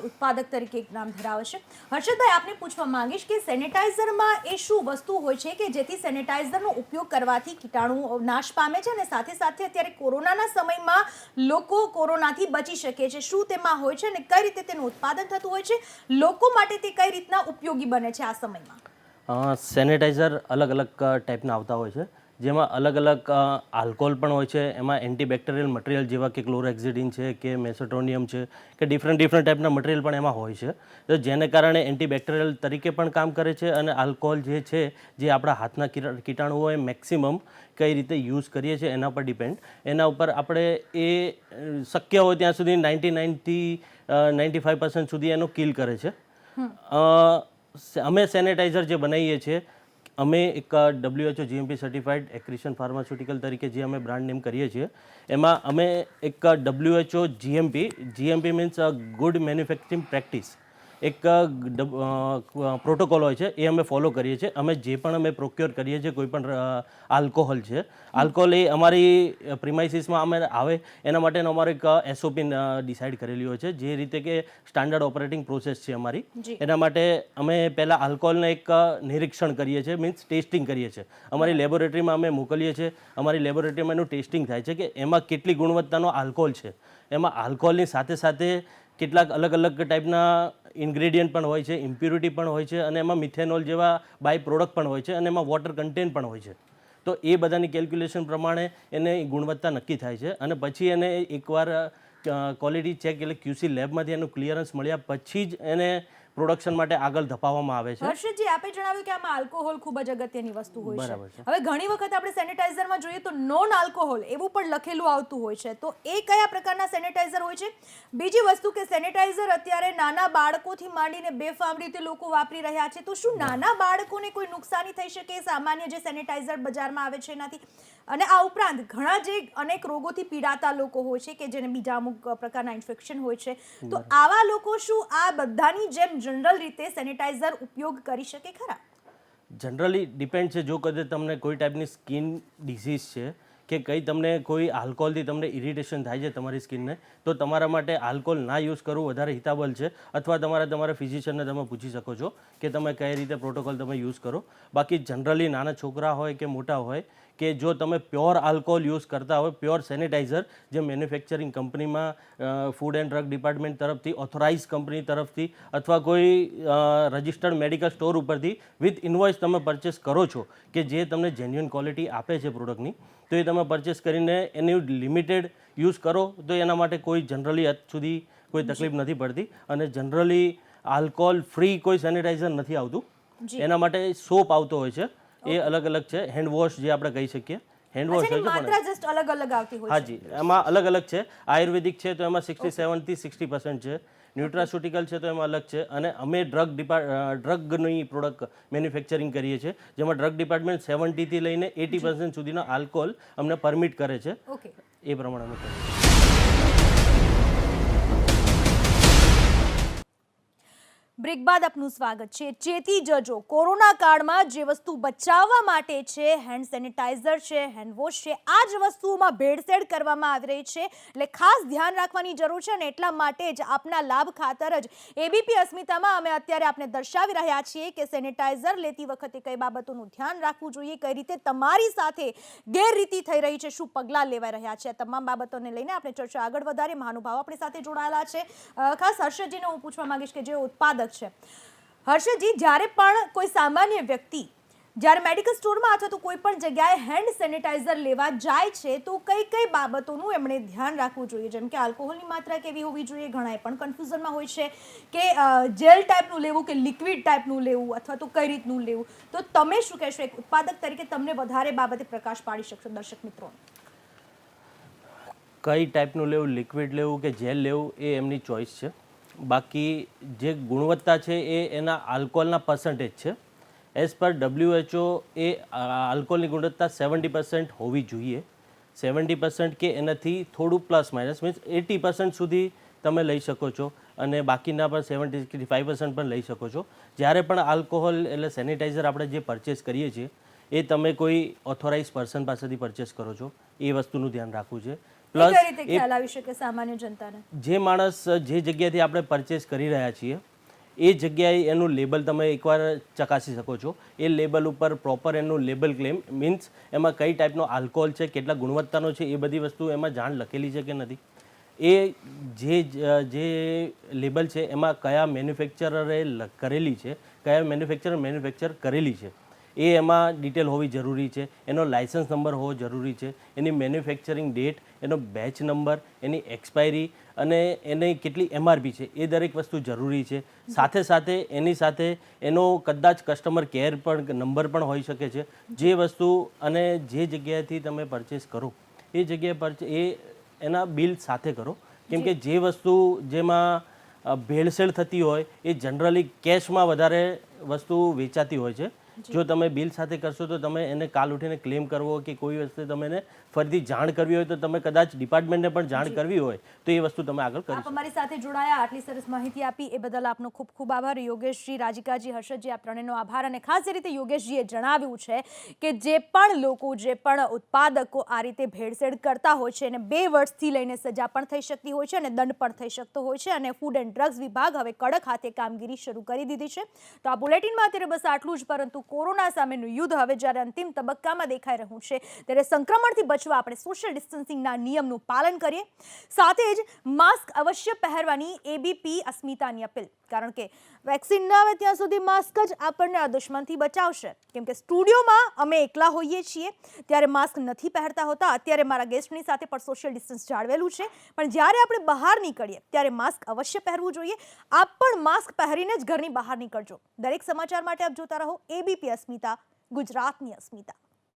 ઉત્પાદક તરીકે એક નામ ધરાવે છે. હર્ષદભાઈ, આપને પૂછવા માંગીશ કે સેનેટાઈઝરમાં એ શું વસ્તુ હોય છે કે જેથી સેનેટાઈઝરનો ઉપયોગ કરવાથી કીટાણુ નાશ પામે છે અને સાથે સાથે અત્યારે કોરોનાના સમયમાં લોકો કોરોનાથી બચી શકે છે? શું તેમાં હોય છે અને કઈ રીતે તેનું ઉત્પાદન થતું હોય છે? લોકો માટે તે કઈ રીતના ઉપયોગી બને છે આ સમયમાં? સેનેટાઈઝર અલગ અલગ ટાઈપના આવતા હોય છે, જેમાં અલગ અલગ આલ્કોહોલ પણ હોય છે, એમાં એન્ટીબેક્ટેરિયલ મટીરિયલ જેવા કે ક્લોરેક્ઝિડિન છે કે મેસોટોનિયમ છે કે ડિફરન્ટ ટાઈપના મટીરિયલ પણ એમાં હોય છે, તો જેને કારણે એન્ટીબેક્ટેરિયલ તરીકે પણ કામ કરે છે. અને આલ્કોહોલ જે છે, જે આપણા હાથના કીટાણુઓ હોય મેક્સિમમ કઈ રીતે યુઝ કરીએ છીએ એના પર ડિપેન્ડ. એના ઉપર આપણે એ શક્ય હોય ત્યાં સુધી 95% સુધી એનો કિલ કરે છે. અમે સેનેટાઈઝર જે બનાવીએ છીએ, અમે એક WHO GMP સર્ટિફાઈડ એક્રિશન ફાર્માસ્યુટિકલ તરીકે જે અમે બ્રાન્ડ નેમ કરીએ છીએ, એમાં અમે એક WHO GMP means good manufacturing practice, એક પ્રોટોકોલ હોય છે, એ અમે ફોલો કરીએ છીએ. અમે જે પણ અમે પ્રોક્યોર કરીએ છીએ કોઈ પણ આલ્કોહોલ છે, આલ્કોહોલ એ અમારી પ્રિમાઇસીસમાં અમે આવે એના માટેનો અમારો એક SOP ડિસાઇડ કરેલી હોય છે, જે રીતે કે સ્ટાન્ડર્ડ ઓપરેટિંગ પ્રોસેસ છે અમારી. એના માટે અમે પહેલાં આલ્કોહોલને એક નિરીક્ષણ કરીએ છીએ, મીન્સ ટેસ્ટિંગ કરીએ છીએ. અમારી લેબોરેટરીમાં અમે મોકલીએ છીએ, અમારી લેબોરેટરીમાં એનું ટેસ્ટિંગ થાય છે કે એમાં કેટલી ગુણવત્તાનો આલ્કોહોલ છે. એમાં આલ્કોહોલની સાથે સાથે કેટલાક અલગ અલગ ટાઈપના ઇન્ગ્રેડિયન્ટ પણ હોય છે, ઇમ્પ્યુરિટી પણ હોય છે, અને એમાં મિથેનોલ જેવા બાય પ્રોડક્ટ પણ હોય છે, અને એમાં વોટર કન્ટેન્ટ પણ હોય છે. તો એ બધાની કેલ્ક્યુલેશન પ્રમાણે એને ગુણવત્તા નક્કી થાય છે, અને પછી એને એકવાર ક્વોલિટી ચેક એટલે QC લેબમાંથી એનું ક્લિયરન્સ મળ્યા પછી જ એને પ્રોડક્શન માટે આગળ ધપાવવામાં આવે છે. હર્ષદજી, આપે જણાવ્યું કે આમાં આલ્કોહોલ ખૂબ જ અગત્યની વસ્તુ હોય છે. બરાબર છે. હવે ઘણી વખત આપણે સેનેટાઈઝરમાં જોઈએ તો નોન આલ્કોહોલ એવું પણ લખેલું આવતું હોય છે, તો એ કયા પ્રકારના સેનેટાઈઝર હોય છે? બીજી વસ્તુ કે સેનેટાઈઝર અત્યારે નાના બાળકોથી માંડીને બેફામ રીતે લોકો વાપરી રહ્યા છે, તો શું નાના બાળકોને કોઈ નુકસાની થઈ શકે સામાન્ય જે સેનેટાઈઝર બજારમાં આવે છે એનાથી? અને આ ઉપરાંત ઘણા જે અનેક રોગોથી પીડાતા લોકો હોય છે કે જેને બીજા અમુક પ્રકારના ઇન્ફેક્શન હોય છે, તો આવા લોકો શું આ બધાની જેમ જનરલ રીતે સેનેટાઈઝર ઉપયોગ કરી શકે ખરા? જનરલી ડિપેન્ડ છે. જો કદાચ તમને કોઈ ટાઈપની સ્કિન ડિઝીઝ છે કે કંઈ તમને કોઈ આલ્કોહોલથી તમને ઇરિટેશન થાય છે તમારી સ્કિનને, તો તમારા માટે આલ્કોહોલ ના યુઝ કરવું વધારે હિતાબલ છે. અથવા તમારા ફિઝિશિયનને તમે પૂછી શકો છો કે તમે કઈ રીતે પ્રોટોકોલ તમે યુઝ કરો. બાકી જનરલી નાના છોકરા હોય કે મોટા હોય, કે જો તમે પ્યોર આલ્કોહોલ યુઝ કરતા હોય, પ્યોર સેનેટાઈઝર જે મેન્યુફેક્ચરિંગ કંપનીમાં ફૂડ એન્ડ ડ્રગ ડિપાર્ટમેન્ટ તરફથી, ઓથોરાઇઝ કંપની તરફથી અથવા કોઈ રજિસ્ટર્ડ મેડિકલ સ્ટોર ઉપરથી વિથ ઇન્વોઇસ તમે પરચેસ કરો છો, કે જે તમને જેન્યુઅન ક્વોલિટી આપે છે પ્રોડક્ટની, તો એ તમે પરચેસ કરીને એની લિમિટેડ યુઝ કરો તો એના માટે કોઈ જનરલી હદ સુધી કોઈ તકલીફ નથી પડતી. અને જનરલી આલ્કોહોલ ફ્રી કોઈ સેનેટાઈઝર નથી આવતું. એના માટે સોપ આવતો હોય છે, એ અલગ અલગ છે. હેન્ડ વોશ જે આપણે કહી શકીએ, હેન્ડ વોશ હોય છે, માત્રા જસ્ટ અલગ અલગ આવતી હોય છે. હાજી, એમાં અલગ અલગ છે. આયુર્વેદિક છે તો એમાં 67 થી 60% છે, ન્યુટ્રાસ્યુટિકલ છે તો એમાં અલગ છે. અને અમે ડ્રગની પ્રોડક્ટ મેન્યુફેક્ચરિંગ કરીએ છીએ, જેમાં ડ્રગ ડિપાર્ટમેન્ટ 70 થી લઈને 80% સુધીનો આલ્કોહોલ અમને પરમિટ કરે છે. એ પ્રમાણે અમે કરીએ છીએ. બ્રેક બાદ આપનું સ્વાગત છે. ચેતી જજો, કોરોના કાળમાં જે વસ્તુ બચાવવા માટે છે, હેન્ડ સેનિટાઈઝર છે, હેન્ડ વોશ છે, આ જ વસ્તુઓમાં ભેળસેળ કરવામાં આવી રહી છે, એટલે ખાસ ધ્યાન રાખવાની જરૂર છે. અને એટલા માટે જ આપના લાભ ખાતર જ એબીપી અસ્મિતામાં અમે અત્યારે આપને દર્શાવી રહ્યા છીએ કે સેનિટાઈઝર લેતી વખતે કઈ બાબતોનું ધ્યાન રાખવું જોઈએ, કઈ રીતે તમારી સાથે ગેરરીતિ થઈ રહી છે, શું પગલાં લેવાઈ રહ્યા છે, આ તમામ બાબતોને લઈને આપણે ચર્ચા આગળ વધારીએ. મહાનુભાવો આપણી સાથે જોડાયેલા છે. ખાસ હર્ષદજીને હું પૂછવા માંગીશ કે જે ઉત્પાદક છે. હર્ષદજી, જ્યારે પણ કોઈ સામાન્ય વ્યક્તિ જ્યારે મેડિકલ સ્ટોરમાં અથવા તો કોઈ પણ જગ્યાએ હેન્ડ સેનિટાઈઝર લેવા જાય છે, તો કઈ કઈ બાબતોનું એમણે ધ્યાન રાખવું જોઈએ? જેમ કે આલ્કોહોલની માત્રા કેવી હોવી જોઈએ? ઘણા એ પણ કન્ફ્યુઝનમાં હોય છે કે જેલ ટાઈપનું લેવું કે લિક્વિડ ટાઈપનું લેવું, અથવા તો કઈ રીતનું લેવું. તો તમે શું કહેશો, એક ઉત્પાદક તરીકે તમને વધારે બાબતે પ્રકાશ પાડી શકશો દર્શક મિત્રો? કઈ ટાઈપનું લેવું, લિક્વિડ લેવું કે જેલ લેવું, એ એમની ચોઈસ છે. બાકી જે ગુણવત્તા છે એ એના આલ્કોહોલના પર્સન્ટેજ છે. એઝ પર WHO એ આલ્કોહોલની ગુણવત્તા 70% હોવી જોઈએ. 70% કે એનાથી થોડું પ્લસ માઇનસ, મીન્સ 80% સુધી તમે લઈ શકો છો, અને બાકીના પણ 75% પણ લઈ શકો છો. જ્યારે પણ આલ્કોહોલ એટલે સેનિટાઈઝર આપણે જે પરચેસ કરીએ છીએ, એ તમે કોઈ ઓથોરાઇઝ પર્સન પાસેથી પરચેસ કરો છો, એ વસ્તુનું ધ્યાન રાખવું છે. કઈ રીતે ખ્યાલ આવી શકે સામાન્ય જનતાને? જે માણસ જે જગ્યાએથી આપણે પરચેસ કરી રહ્યા છીએ એ જગ્યાએ એનું લેબલ તમે એકવાર ચકાસી શકો છો. એ લેબલ ઉપર પ્રોપર એનું લેબલ ક્લેમ મીન્સ એમાં કઈ ટાઈપનો આલ્કોહોલ છે, કેટલા ગુણવત્તાનો છે, એ બધી વસ્તુ એમાં જાણ લખેલી છે કે નથી, એ જે લેબલ છે એમાં કયા મેન્યુફેક્ચરરે કરેલી છે, કયા મેન્યુફેક્ચર કરેલી છે એ એમાં ડિટેલ હોવી જરૂરી છે. એનો લાઇસન્સ નંબર હોવો જરૂરી છે, એની મેન્યુફેક્ચરિંગ ડેટ, એનો બેચ નંબર, એની એક્સપાયરી અને એની કેટલી MRP છે એ દરેક વસ્તુ જરૂરી છે. સાથે સાથે એની સાથે એનો કદાચ કસ્ટમર કેર પણ નંબર પણ હોઈ શકે છે. જે વસ્તુ અને જે જગ્યાએથી તમે પરચેસ કરો એ જગ્યાએ એના બિલ સાથે કરો, કેમ કે જે વસ્તુ જેમાં ભેળસેળ થતી હોય એ જનરલી કેશમાં વધારે વસ્તુ વેચાતી હોય છે. જો તમે બિલ સાથે કરશો તો તમે એને કાલ ઉઠીને ક્લેમ કરવો કે કોઈ વસ્તુ તમે એને ફરીથી જાણ કરવી હોય તો તમે કદાચ ડિપાર્ટમેન્ટને પણ જાણ કરવી હોય તો એ વસ્તુ તમે આગળ કરી આપ શકો. અમારી સાથે જોડાયા, આટલી સરસ માહિતી આપી એ બદલ આપનો ખૂબ ખૂબ આભાર. યોગેશજી, રાજીકાજી, હર્ષદજી, આપ ત્રણેયનો આભાર. અને ખાસ રીતે યોગેશજીએ જણાવ્યું છે કે જે પણ લોકો, જે પણ ઉત્પાદકો આ રીતે ભેળસેળ કરતા હોય છે એને 2 વર્ષથી લઈને સજા પણ થઈ શકતી હોય છે અને દંડ પણ થઈ શકતો હોય છે. અને ફૂડ એન્ડ ડ્રગ્સ વિભાગ હવે કડક હાથે કામગીરી શરૂ કરી દીધી છે. તો આ બુલેટિનમાં અત્યારે બસ આટલું જ. પરંતુ કોરોના સામેનું યુદ્ધ હવે જ્યારે અંતિમ તબક્કામાં દેખાઈ રહ્યું છે ત્યારે સંક્રમણથી બચવા આપણે સોશિયલ ડિસ્ટન્સિંગના નિયમનું પાલન કરીએ. સાથે જ માસ્ક અવશ્ય પહેરવાની ABP અસ્મિતાની અપીલ. કારણ કે વેક્સિન ન આવે ત્યાં સુધી માસ્ક જ આપણને આ દુશ્મનથી બચાવશે. કેમ કે સ્ટુડિયોમાં અમે એકલા હોઈએ છીએ ત્યારે માસ્ક નથી પહેરતા હોતા. અત્યારે મારા ગેસ્ટની સાથે પણ સોશિયલ ડિસ્ટન્સ જાળવેલું છે, પણ જ્યારે આપણે બહાર નીકળીએ ત્યારે માસ્ક અવશ્ય પહેરવું જોઈએ. આપ પણ માસ્ક પહેરીને જ ઘરની બહાર નીકળજો. દરેક સમાચાર માટે આપ જોતા રહો ABP અસ્મિતા, ગુજરાતની અસ્મિતા.